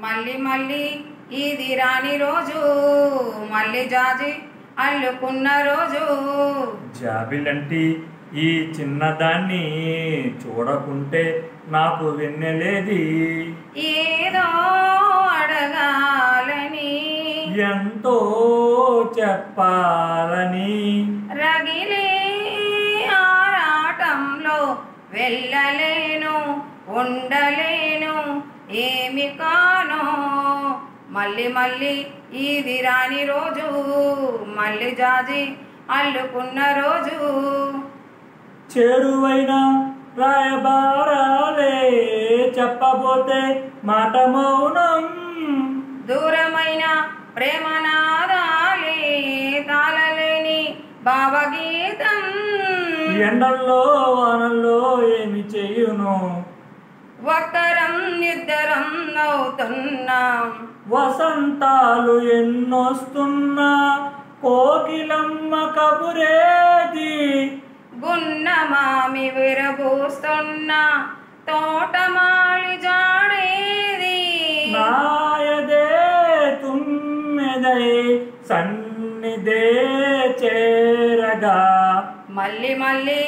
మళ్ళీ మళ్ళీ ఇది రాని రోజు, మళ్ళీ జాజి అల్లుకున్న రోజు. జాబిలంటి ఈ చిన్నదాన్ని చూడకుంటే నాకు వెన్నెలేది. ఏదో అడగాలని, ఎంతో చెప్పాలని, రగిలే ఆరాటంలో వెళ్ళలేను, ఉండలేను, ఏమి కానో. మళ్ళీ మళ్ళీ ఇది రాని రోజు, మళ్ళీ జాజి అల్లుకున్న రోజు. చేరువైన రాయబారాలే చెప్పబోతే మాట మౌనం, దూరమైన ప్రేమనాదాలే తాళలేని భావగీతం. ఎండల్లో వానల్లో ఏమి చెయ్యును, ఒక్కరం ఇద్దరం అవుతున్నాం. వసంతాలు ఎన్నొస్తున్నా కోకిలమ్మ కబురేది. గున్నమామి విరబూస్తున్నా తోటమాలి జాడేది. నాయదే తుమ్మెదై సన్నిదే చేరగా. మళ్ళీ మళ్ళీ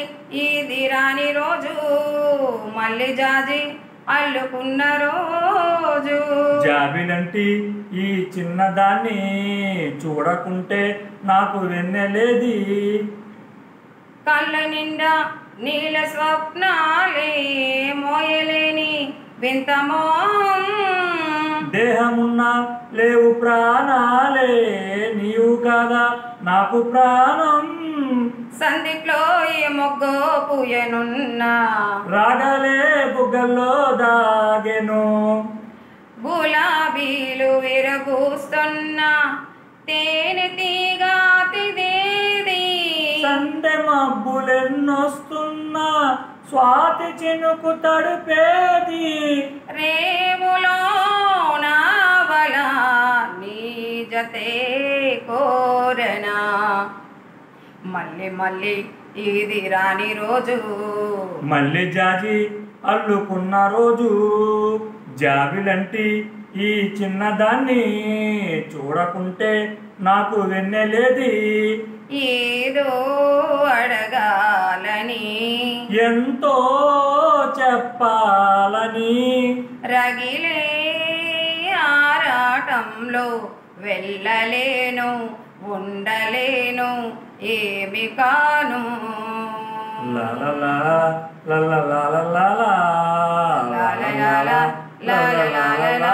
ఇది రాని రోజు, మళ్ళీ జాజి అల్లుకున్న రోజు. జాబిలంటి ఈ చిన్నదాన్ని చూడకుంటే నాకు వెన్నెలేది. కళ్ళ నిండా నీల స్వప్నాలే మోయలేని వింత మోహం. దేహమున్నా లేవు ప్రాణాలే, నీవు కాదా నాకు ప్రాణం. సందిట్లో ఈ మొగ్గో పూయనున్నా, రాగలే బుగ్గల్లో దాగెను. గులాబీలు విరబూస్తున్నా తేనె తీగాతిదేది. సందె మబ్బులెన్నొస్తున్నా స్వాతి చినుకు తడిపేది. రేవులో నావల నీ జతే కోరనా. మళ్ళీ మళ్ళీ ఇది రాని రోజు, మళ్ళీ జాజి అల్లుకున్న రోజు. జాబిలంటి ఈ చిన్నదాన్ని చూడకుంటే నాకు వెన్నెలేది. ఏదో అడగాలని, ఎంతో చెప్పాలని, రగిలే ఆరాటంలో వెళ్ళలేను, ఉండలేను, ఏమి కాను. లాలలా లాలలా లాలలా లాలలా లాలలా